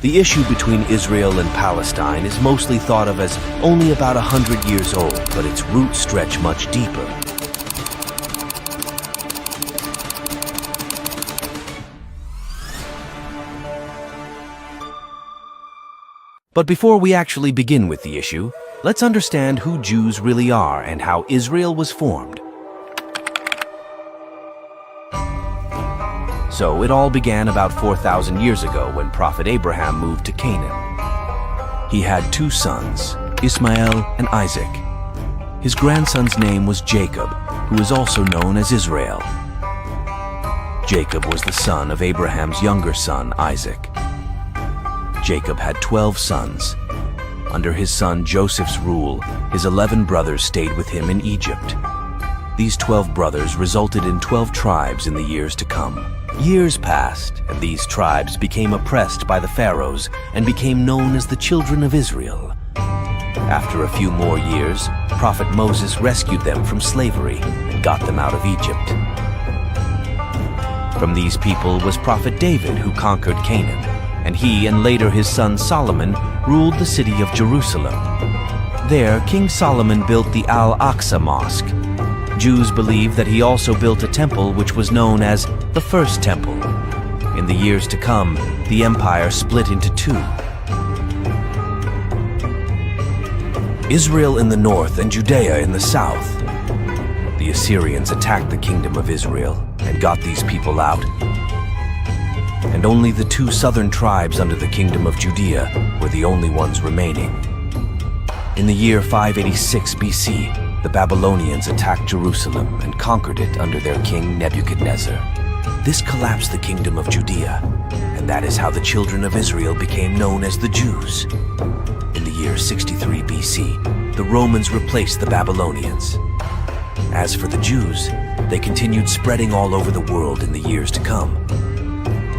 The issue between Israel and Palestine is mostly thought of as only about 100 years old, but its roots stretch much deeper. But before we actually begin with the issue, let's understand who Jews really are and how Israel was formed. So it all began about 4,000 years ago when Prophet Abraham moved to Canaan. He had two sons, Ishmael and Isaac. His grandson's name was Jacob, who is also known as Israel. Jacob was the son of Abraham's younger son, Isaac. Jacob had 12 sons. Under his son Joseph's rule, his 11 brothers stayed with him in Egypt. These 12 brothers resulted in 12 tribes in the years to come. Years passed, and these tribes became oppressed by the pharaohs and became known as the children of Israel. After a few more years, Prophet Moses rescued them from slavery and got them out of Egypt. From these people was Prophet David, who conquered Canaan, and he and later his son Solomon ruled the city of Jerusalem. There, King Solomon built the Al-Aqsa Mosque. Jews believe that he also built a temple which was known as the First Temple. In the years to come, the empire split into two. Israel in the north and Judea in the south. The Assyrians attacked the kingdom of Israel and got these people out. And only the two southern tribes under the kingdom of Judea were the only ones remaining. In the year 586 BC, the Babylonians attacked Jerusalem and conquered it under their king Nebuchadnezzar. This collapsed the kingdom of Judea, and that is how the children of Israel became known as the Jews. In the year 63 BC, the Romans replaced the Babylonians. As for the Jews, they continued spreading all over the world in the years to come.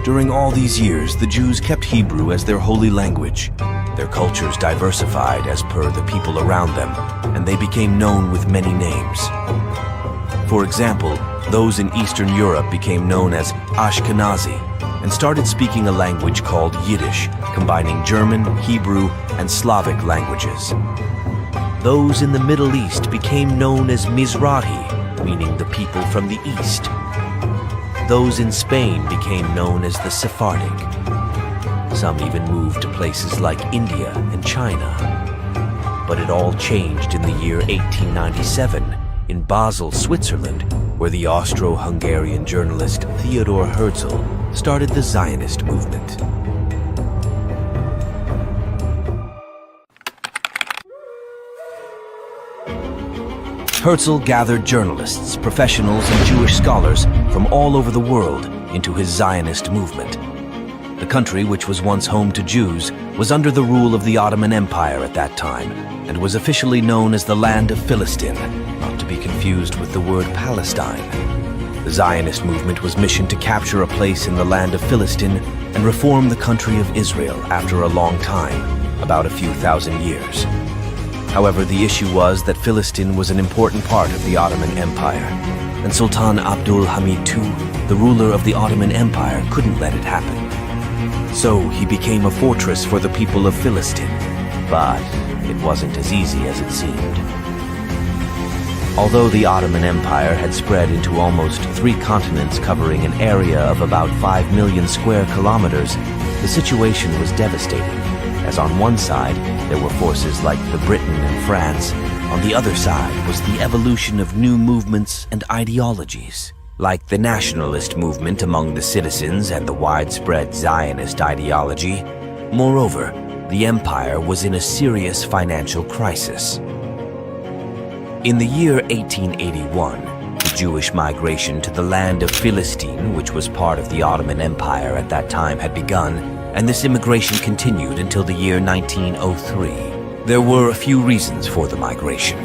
During all these years, the Jews kept Hebrew as their holy language. Their cultures diversified as per the people around them, and they became known with many names. For example, those in Eastern Europe became known as Ashkenazi and started speaking a language called Yiddish, combining German, Hebrew, and Slavic languages. Those in the Middle East became known as Mizrahi, meaning the people from the East. Those in Spain became known as the Sephardic. Some even moved to places like India and China. But it all changed in the year 1897 in Basel, Switzerland, where the Austro-Hungarian journalist Theodor Herzl started the Zionist movement. Herzl gathered journalists, professionals, and Jewish scholars from all over the world into his Zionist movement. The country, which was once home to Jews, was under the rule of the Ottoman Empire at that time, and was officially known as the land of Filistin, not to be confused with the word Palestine. The Zionist movement was missioned to capture a place in the land of Filistin and reform the country of Israel after a long time, about a few thousand years. However, the issue was that Filistin was an important part of the Ottoman Empire, and Sultan Abdul Hamid II, the ruler of the Ottoman Empire, couldn't let it happen. So he became a fortress for the people of Filistin, but it wasn't as easy as it seemed. Although the Ottoman Empire had spread into almost 3 continents covering an area of about 5 million square kilometers, the situation was devastating, as on one side there were forces like the Britain and France, on the other side was the evolution of new movements and ideologies, like the nationalist movement among the citizens and the widespread Zionist ideology. Moreover, the empire was in a serious financial crisis. In the year 1881, the Jewish migration to the land of Filistin, which was part of the Ottoman Empire at that time, had begun, and this immigration continued until the year 1903. There were a few reasons for the migration.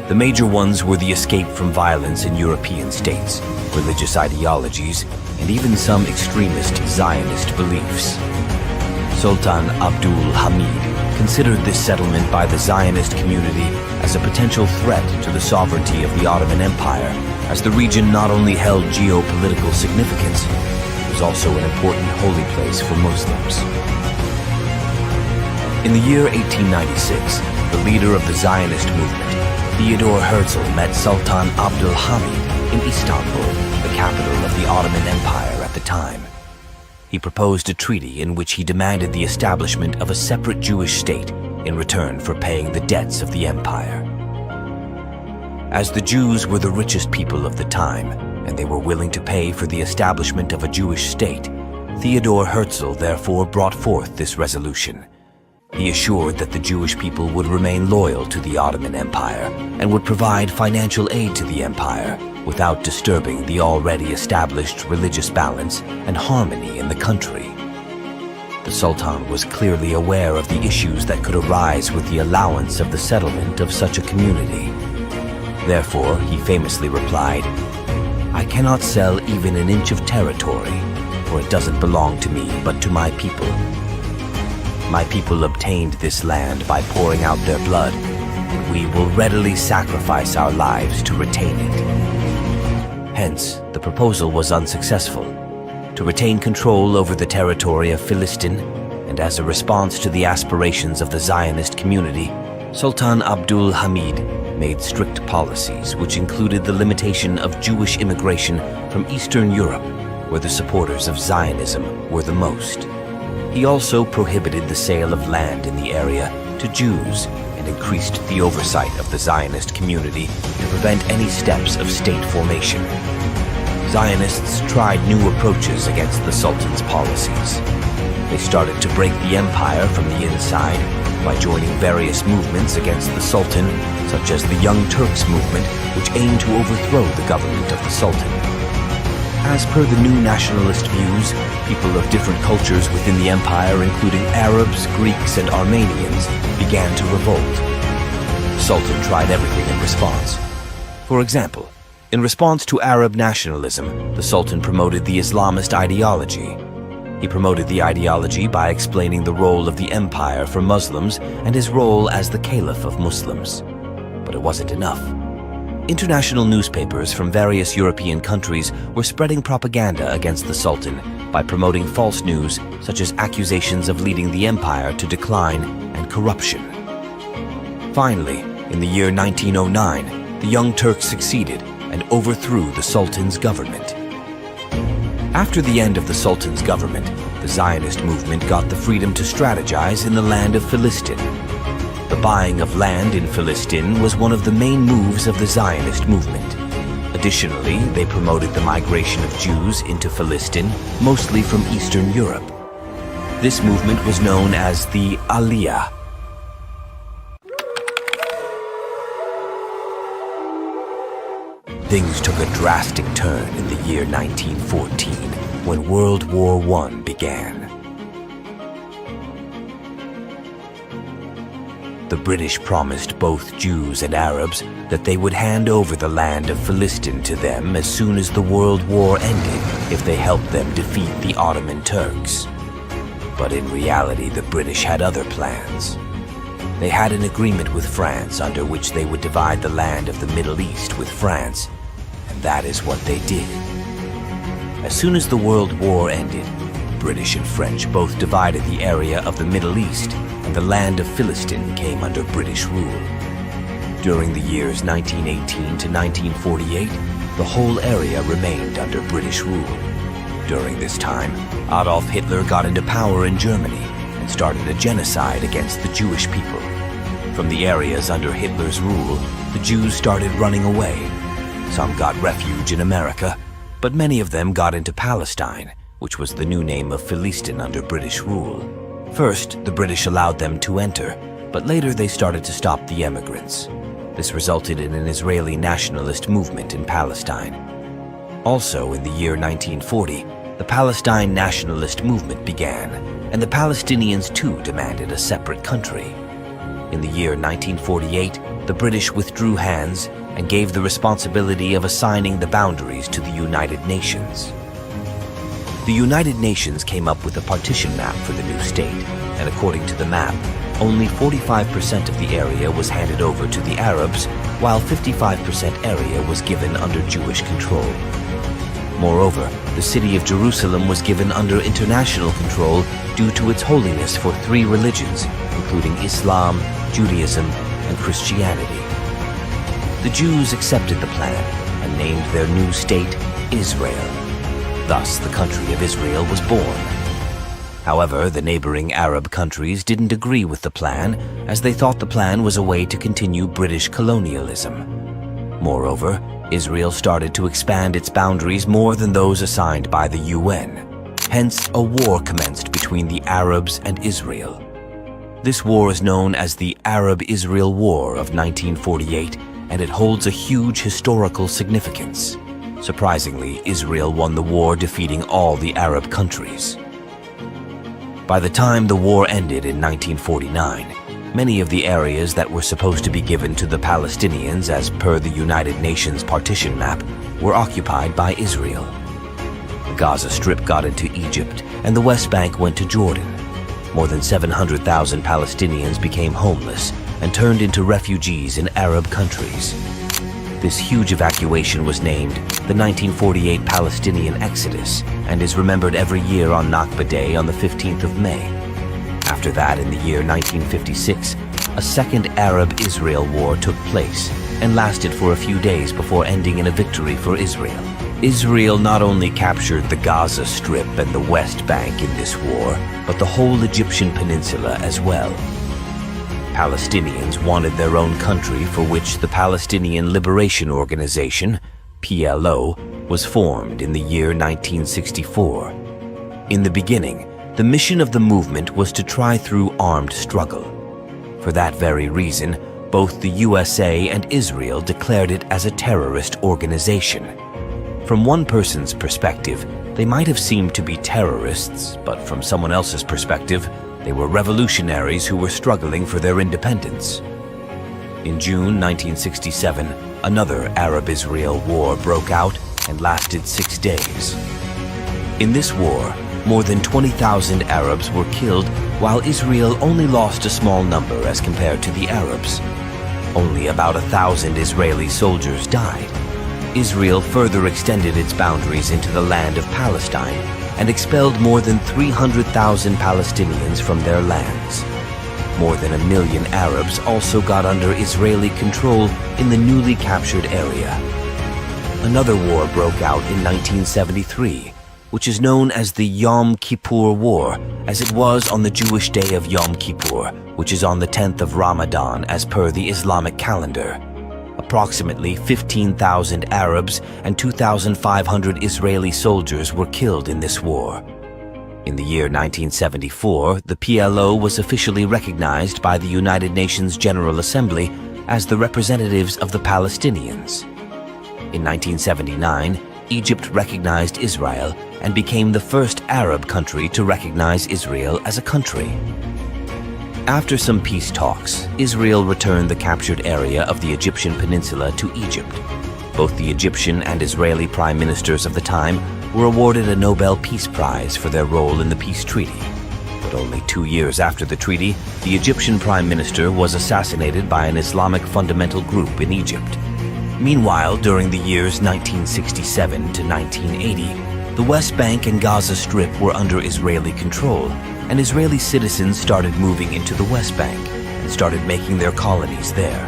The major ones were the escape from violence in European states, religious ideologies, and even some extremist Zionist beliefs. Sultan Abdul Hamid considered this settlement by the Zionist community as a potential threat to the sovereignty of the Ottoman Empire, as the region not only held geopolitical significance, it was also an important holy place for Muslims. In the year 1896, the leader of the Zionist movement, Theodor Herzl, met Sultan Abdul Hamid in Istanbul, the capital of the Ottoman Empire at the time. He proposed a treaty in which he demanded the establishment of a separate Jewish state in return for paying the debts of the empire. As the Jews were the richest people of the time, and they were willing to pay for the establishment of a Jewish state, Theodor Herzl therefore brought forth this resolution. He assured that the Jewish people would remain loyal to the Ottoman Empire and would provide financial aid to the empire without disturbing the already established religious balance and harmony in the country. The Sultan was clearly aware of the issues that could arise with the allowance of the settlement of such a community. Therefore, he famously replied, "I cannot sell even an inch of territory, for it doesn't belong to me but to my people. My people obtained this land by pouring out their blood, and we will readily sacrifice our lives to retain it." Hence, the proposal was unsuccessful. To retain control over the territory of Filistin, and as a response to the aspirations of the Zionist community, Sultan Abdul Hamid made strict policies which included the limitation of Jewish immigration from Eastern Europe, where the supporters of Zionism were the most. He also prohibited the sale of land in the area to Jews and increased the oversight of the Zionist community to prevent any steps of state formation. Zionists tried new approaches against the Sultan's policies. They started to break the empire from the inside by joining various movements against the Sultan, such as the Young Turks movement, which aimed to overthrow the government of the Sultan. As per the new nationalist views, people of different cultures within the empire, including Arabs, Greeks, and Armenians, began to revolt. The Sultan tried everything in response. For example, in response to Arab nationalism, the Sultan promoted the Islamist ideology. He promoted the ideology by explaining the role of the empire for Muslims and his role as the caliph of Muslims. But it wasn't enough. International newspapers from various European countries were spreading propaganda against the Sultan by promoting false news such as accusations of leading the empire to decline and corruption. Finally, in the year 1909, the Young Turks succeeded and overthrew the Sultan's government. After the end of the Sultan's government, the Zionist movement got the freedom to strategize in the land of Filistin. The buying of land in Filistin was one of the main moves of the Zionist movement. Additionally, they promoted the migration of Jews into Filistin, mostly from Eastern Europe. This movement was known as the Aliyah. Things took a drastic turn in the year 1914, when World War I began. The British promised both Jews and Arabs that they would hand over the land of Filistin to them as soon as the World War ended if they helped them defeat the Ottoman Turks. But in reality, the British had other plans. They had an agreement with France under which they would divide the land of the Middle East with France, and that is what they did. As soon as the World War ended, British and French both divided the area of the Middle East, and the land of Filistin came under British rule. During the years 1918 to 1948, the whole area remained under British rule. During this time, Adolf Hitler got into power in Germany and started a genocide against the Jewish people. From the areas under Hitler's rule, the Jews started running away. Some got refuge in America, but many of them got into Palestine, which was the new name of Filistin under British rule. First, the British allowed them to enter, but later they started to stop the emigrants. This resulted in an Israeli nationalist movement in Palestine. Also, in the year 1940, the Palestine nationalist movement began, and the Palestinians too demanded a separate country. In the year 1948, the British withdrew hands and gave the responsibility of assigning the boundaries to the United Nations. The United Nations came up with a partition map for the new state, and according to the map, only 45% of the area was handed over to the Arabs, while 55% area was given under Jewish control. Moreover, the city of Jerusalem was given under international control due to its holiness for three religions, including Islam, Judaism, and Christianity. The Jews accepted the plan and named their new state Israel. Thus, the country of Israel was born. However, the neighboring Arab countries didn't agree with the plan, as they thought the plan was a way to continue British colonialism. Moreover, Israel started to expand its boundaries more than those assigned by the UN. Hence, a war commenced between the Arabs and Israel. This war is known as the Arab-Israel War of 1948, and it holds a huge historical significance. Surprisingly, Israel won the war, defeating all the Arab countries. By the time the war ended in 1949, many of the areas that were supposed to be given to the Palestinians as per the United Nations partition map were occupied by Israel. The Gaza Strip got into Egypt, and the West Bank went to Jordan. More than 700,000 Palestinians became homeless and turned into refugees in Arab countries. This huge evacuation was named the 1948 Palestinian Exodus and is remembered every year on Nakba Day on the 15th of May. After that, in the year 1956, a second Arab-Israel war took place and lasted for a few days before ending in a victory for Israel. Israel not only captured the Gaza Strip and the West Bank in this war, but the whole Egyptian peninsula as well. Palestinians wanted their own country, for which the Palestinian Liberation Organization, PLO, was formed in the year 1964. In the beginning, the mission of the movement was to try through armed struggle. For that very reason, both the USA and Israel declared it as a terrorist organization. From one person's perspective, they might have seemed to be terrorists, but from someone else's perspective, they were revolutionaries who were struggling for their independence. In June 1967, another Arab-Israel war broke out and lasted 6 days. In this war, more than 20,000 Arabs were killed, while Israel only lost a small number as compared to the Arabs. Only about 1,000 Israeli soldiers died. Israel further extended its boundaries into the land of Palestine and expelled more than 300,000 Palestinians from their lands. More than 1 million Arabs also got under Israeli control in the newly captured area. Another war broke out in 1973, which is known as the Yom Kippur War, as it was on the Jewish day of Yom Kippur, which is on the 10th of Ramadan as per the Islamic calendar. Approximately 15,000 Arabs and 2,500 Israeli soldiers were killed in this war. In the year 1974, the PLO was officially recognized by the United Nations General Assembly as the representatives of the Palestinians. In 1979, Egypt recognized Israel and became the first Arab country to recognize Israel as a country. After some peace talks, Israel returned the captured area of the Egyptian peninsula to Egypt. Both the Egyptian and Israeli prime ministers of the time were awarded a Nobel Peace Prize for their role in the peace treaty. But only 2 years after the treaty, the Egyptian prime minister was assassinated by an Islamic fundamental group in Egypt. Meanwhile, during the years 1967 to 1980, the West Bank and Gaza Strip were under Israeli control, and Israeli citizens started moving into the West Bank and started making their colonies there.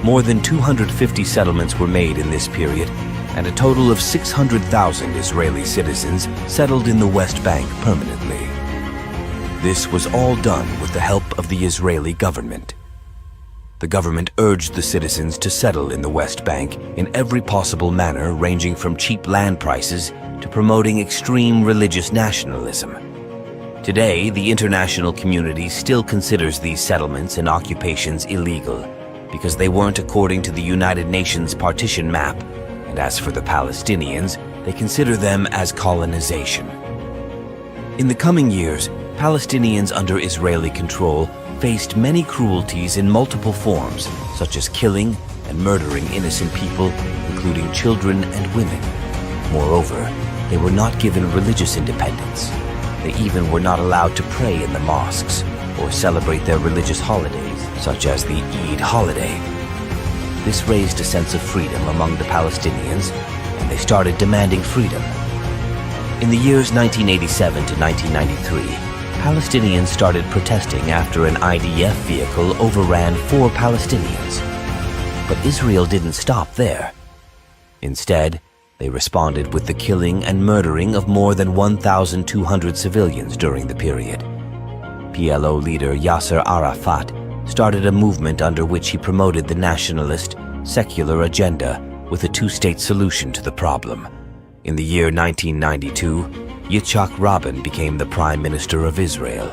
More than 250 settlements were made in this period, and a total of 600,000 Israeli citizens settled in the West Bank permanently. This was all done with the help of the Israeli government. The government urged the citizens to settle in the West Bank in every possible manner, ranging from cheap land prices to promoting extreme religious nationalism. Today, the international community still considers these settlements and occupations illegal because they weren't according to the United Nations partition map, and as for the Palestinians, they consider them as colonization. In the coming years, Palestinians under Israeli control faced many cruelties in multiple forms, such as killing and murdering innocent people, including children and women. Moreover, they were not given religious independence. They even were not allowed to pray in the mosques or celebrate their religious holidays, such as the Eid holiday. This raised a sense of freedom among the Palestinians, and they started demanding freedom. In the years 1987 to 1993, Palestinians started protesting after an IDF vehicle overran 4 Palestinians. But Israel didn't stop there. Instead, they responded with the killing and murdering of more than 1,200 civilians during the period. PLO leader Yasser Arafat started a movement under which he promoted the nationalist, secular agenda with a two-state solution to the problem. In the year 1992, Yitzhak Rabin became the Prime Minister of Israel.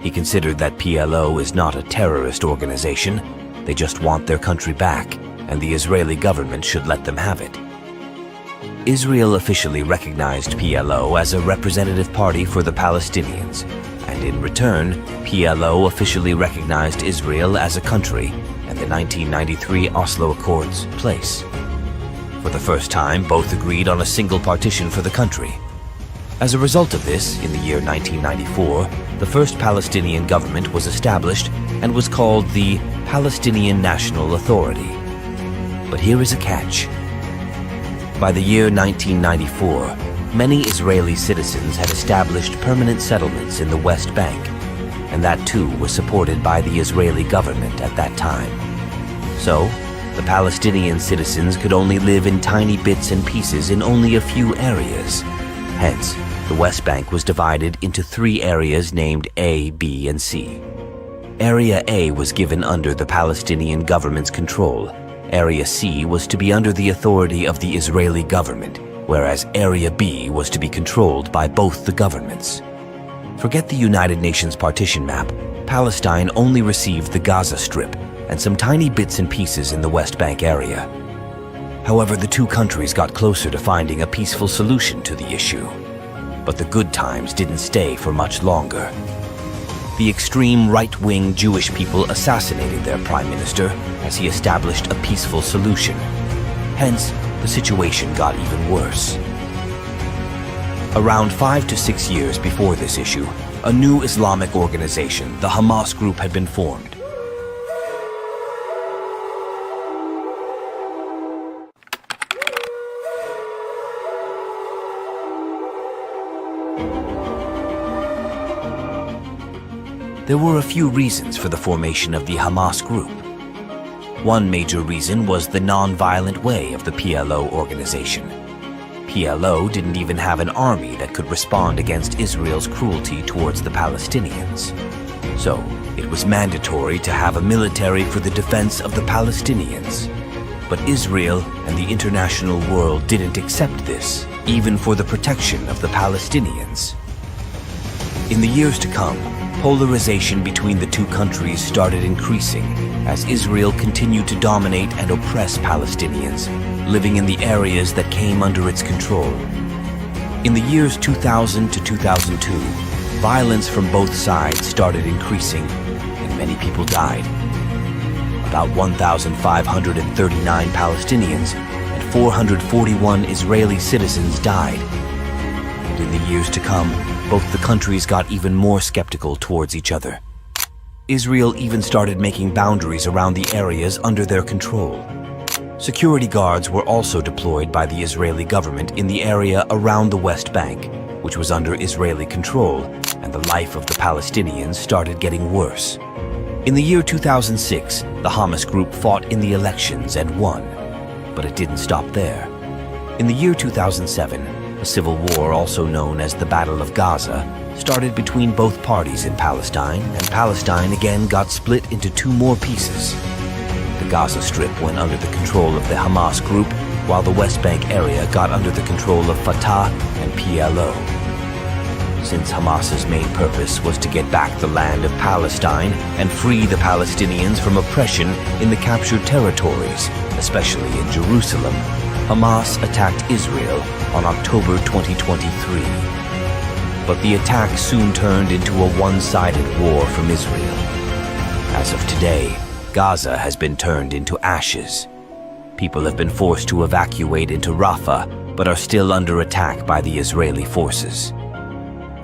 He considered that PLO is not a terrorist organization. They just want their country back, and the Israeli government should let them have it. Israel officially recognized PLO as a representative party for the Palestinians, and in return, PLO officially recognized Israel as a country and the 1993 Oslo Accords place. For the first time, both agreed on a single partition for the country. As a result of this, in the year 1994, the first Palestinian government was established and was called the Palestinian National Authority. But here is a catch. By the year 1994, many Israeli citizens had established permanent settlements in the West Bank, and that too was supported by the Israeli government at that time. So, the Palestinian citizens could only live in tiny bits and pieces in only a few areas. Hence, the West Bank was divided into 3 areas named A, B, and C. Area A was given under the Palestinian government's control. Area C was to be under the authority of the Israeli government, whereas Area B was to be controlled by both the governments. Forget the United Nations partition map. Palestine only received the Gaza Strip and some tiny bits and pieces in the West Bank area. However, the two countries got closer to finding a peaceful solution to the issue. But the good times didn't stay for much longer. The extreme right-wing Jewish people assassinated their prime minister as he established a peaceful solution. Hence, the situation got even worse. Around 5 to 6 years before this issue, a new Islamic organization, the Hamas group, had been formed. There were a few reasons for the formation of the Hamas group. One major reason was the non-violent way of the PLO organization. PLO didn't even have an army that could respond against Israel's cruelty towards the Palestinians. So, it was mandatory to have a military for the defense of the Palestinians. But Israel and the international world didn't accept this, even for the protection of the Palestinians. In the years to come, polarization between the two countries started increasing as Israel continued to dominate and oppress Palestinians living in the areas that came under its control. In the years 2000 to 2002, violence from both sides started increasing and many people died. About 1,539 Palestinians and 441 Israeli citizens died. And in the years to come, both the countries got even more skeptical towards each other. Israel even started making boundaries around the areas under their control. Security guards were also deployed by the Israeli government in the area around the West Bank, which was under Israeli control, and the life of the Palestinians started getting worse. In the year 2006, the Hamas group fought in the elections and won, but it didn't stop there. In the year 2007, a civil war, also known as the Battle of Gaza, started between both parties in Palestine, and Palestine again got split into 2 more pieces. The Gaza Strip went under the control of the Hamas group, while the West Bank area got under the control of Fatah and PLO. Since Hamas's main purpose was to get back the land of Palestine and free the Palestinians from oppression in the captured territories, especially in Jerusalem, Hamas attacked Israel on October 2023. But the attack soon turned into a one-sided war from Israel. As of today, Gaza has been turned into ashes. People have been forced to evacuate into Rafah, but are still under attack by the Israeli forces.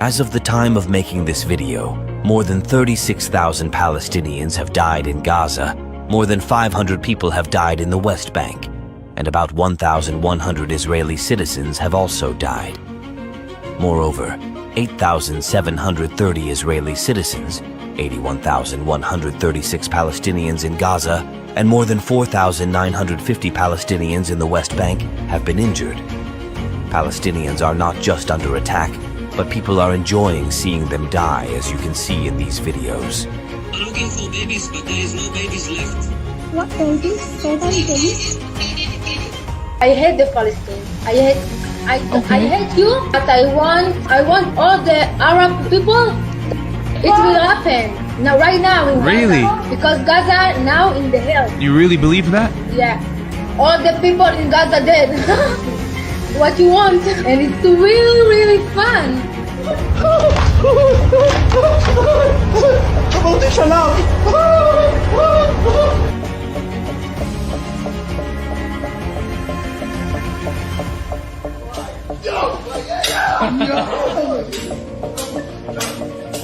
As of the time of making this video, more than 36,000 Palestinians have died in Gaza, more than 500 people have died in the West Bank, and about 1,100 Israeli citizens have also died. Moreover, 8,730 Israeli citizens, 81,136 Palestinians in Gaza, and more than 4,950 Palestinians in the West Bank have been injured. Palestinians are not just under attack, but people are enjoying seeing them die, as you can see in these videos. I'm looking for babies, but there is no babies left. What babies? Say that again. I hate the Palestine. I hate you, but I want all the Arab people. It will happen now, right now in Really? Gaza, because Gaza now in the hell. You really believe that? Yeah, all the people in Gaza dead. What you want, and it's really fun.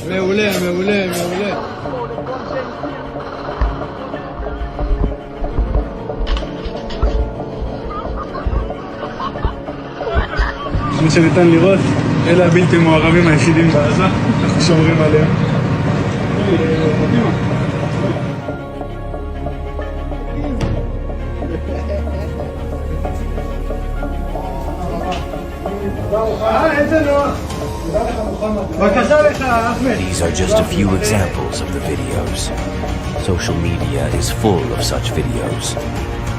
מעולה, מעולה, מעולה. כמו שניתן לראות, אלה הבלתי מעורבים היחידים בעזה, אנחנו שומרים עליהם. These are just a few examples of the videos. Social media is full of such videos.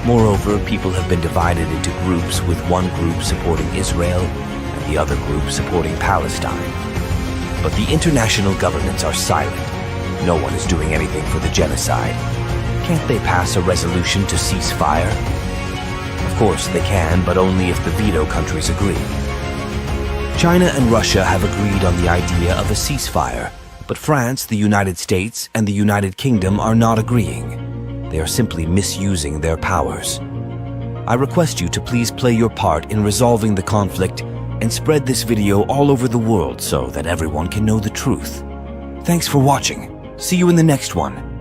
Moreover, people have been divided into groups, with one group supporting Israel and the other group supporting Palestine. But the international governments are silent. No one is doing anything for the genocide. Can't they pass a resolution to cease fire? Of course they can, but only if the veto countries agree. China and Russia have agreed on the idea of a ceasefire, but France, the United States, and the United Kingdom are not agreeing. They are simply misusing their powers. I request you to please play your part in resolving the conflict and spread this video all over the world so that everyone can know the truth. Thanks for watching. See you in the next one.